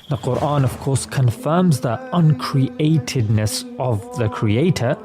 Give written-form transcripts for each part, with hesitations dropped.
The Quran, of course, confirms the uncreatedness of the Creator.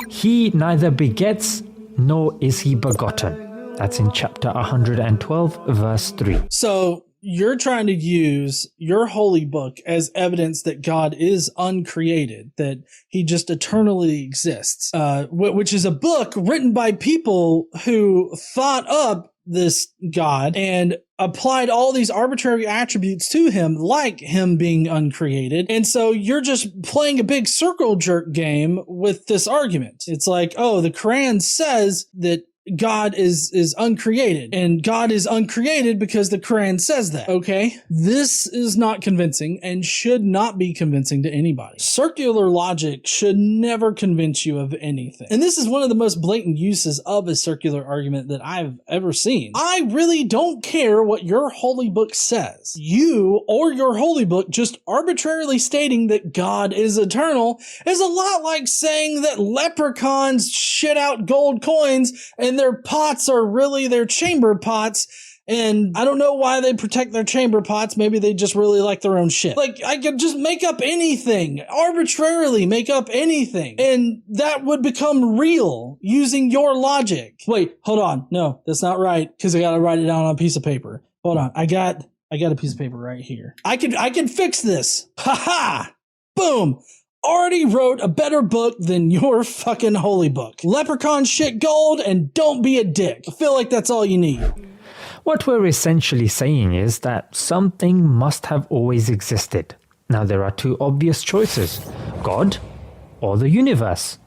He neither begets nor is he begotten. That's in chapter 112, verse 3. So you're trying to use your holy book as evidence that God is uncreated, that he just eternally exists, which is a book written by people who thought up this God and applied all these arbitrary attributes to him, like him being uncreated. And so you're just playing a big circle jerk game with this argument. It's like, oh, the Quran says that God is uncreated, and God is uncreated because the Quran says that. Okay, this is not convincing and should not be convincing to anybody. Circular logic should never convince you of anything. And this is one of the most blatant uses of a circular argument that I've ever seen. I really don't care what your holy book says. You or your holy book just arbitrarily stating that God is eternal is a lot like saying that leprechauns shit out gold coins and their pots are really their chamber pots, and I don't know why they protect their chamber pots. Maybe they just really like their own shit. Like, I could just make up anything, arbitrarily make up anything, and that would become real using your logic. Wait, hold on. No, that's not right, because I gotta write it down on a piece of paper. Hold on. I got a piece of paper right here. I can fix this. Ha ha! Boom! Already wrote a better book than your fucking holy book. Leprechaun shit gold and don't be a dick. I feel like that's all you need. What we're essentially saying is that something must have always existed. Now there are two obvious choices: God or the universe.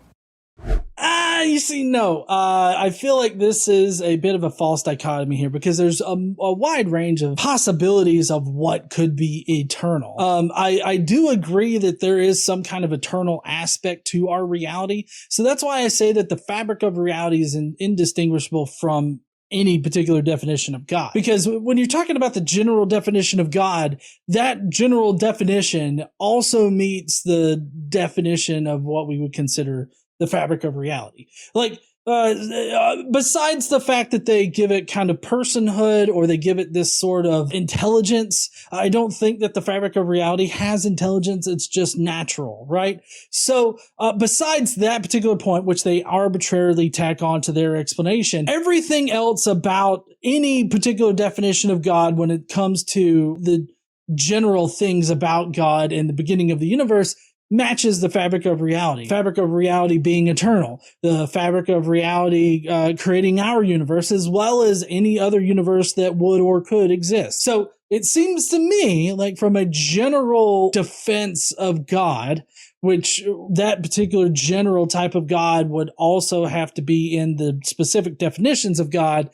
You see, no. I feel like this is a bit of a false dichotomy here, because there's a wide range of possibilities of what could be eternal. I do agree that there is some kind of eternal aspect to our reality. So that's why I say that the fabric of reality is indistinguishable from any particular definition of God. Because when you're talking about the general definition of God, that general definition also meets the definition of what we would consider the fabric of reality. Like, besides the fact that they give it kind of personhood, or they give it this sort of intelligence, I don't think that the fabric of reality has intelligence. It's just natural, right? So, besides that particular point, which they arbitrarily tack on to their explanation, everything else about any particular definition of God when it comes to the general things about God and the beginning of the universe matches the fabric of reality. Fabric of reality being eternal. The fabric of reality creating our universe, as well as any other universe that would or could exist. So it seems to me like, from a general defense of God, which that particular general type of God would also have to be in the specific definitions of God,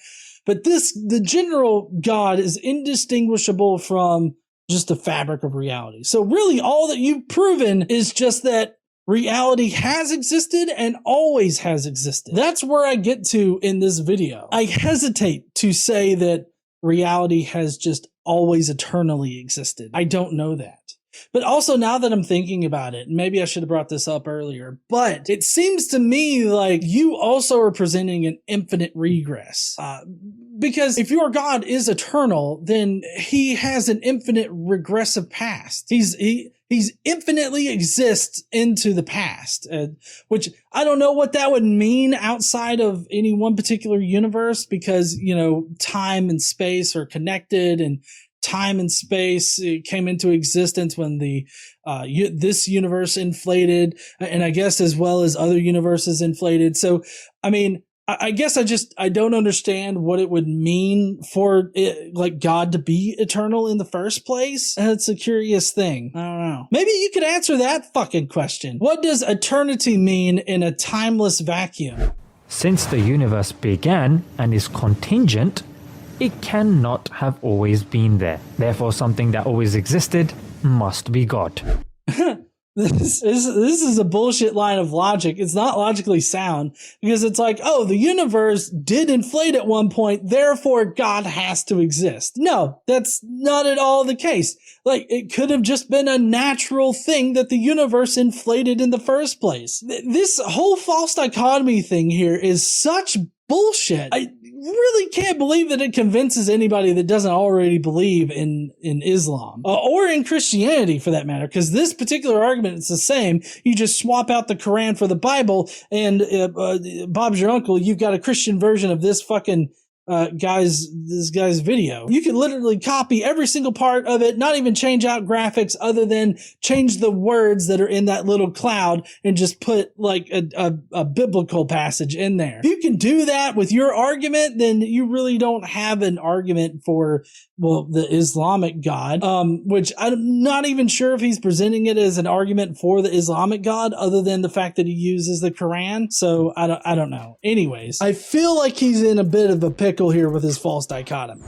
but the general God is indistinguishable from just the fabric of reality. So really all that you've proven is just that reality has existed and always has existed. That's where I get to in this video. I hesitate to say that reality has just always eternally existed. I don't know that. But also, now that I'm thinking about it, maybe I should have brought this up earlier, but it seems to me like you also are presenting an infinite regress. Because if your God is eternal, then he has an infinite regressive past. He's infinitely exists into the past, which I don't know what that would mean outside of any one particular universe, because, you know, time and space are connected, and time and space came into existence when this universe inflated, and I guess as well as other universes inflated. So, I mean, I guess I don't understand what it would mean for it, like God to be eternal in the first place. It's a curious thing. I don't know. Maybe you could answer that fucking question. What does eternity mean in a timeless vacuum? Since the universe began and is contingent, it cannot have always been there. Therefore, something that always existed must be God. This is a bullshit line of logic. It's not logically sound, because it's like, oh, the universe did inflate at one point, therefore God has to exist. No, that's not at all the case. Like, it could have just been a natural thing that the universe inflated in the first place. This whole false dichotomy thing here is such bullshit. I really can't believe that it convinces anybody that doesn't already believe in Islam or in Christianity for that matter, because this particular argument is the same. You just swap out the Quran for the Bible, and Bob's your uncle. You've got a Christian version of this fucking this guy's video. You can literally copy every single part of it, not even change out graphics other than change the words that are in that little cloud and just put like a biblical passage in there. If you can do that with your argument, then you really don't have an argument for, well, the Islamic God, which I'm not even sure if he's presenting it as an argument for the Islamic God other than the fact that he uses the Quran. So I don't know. Anyways, I feel like he's in a bit of a pickle here with his false dichotomy.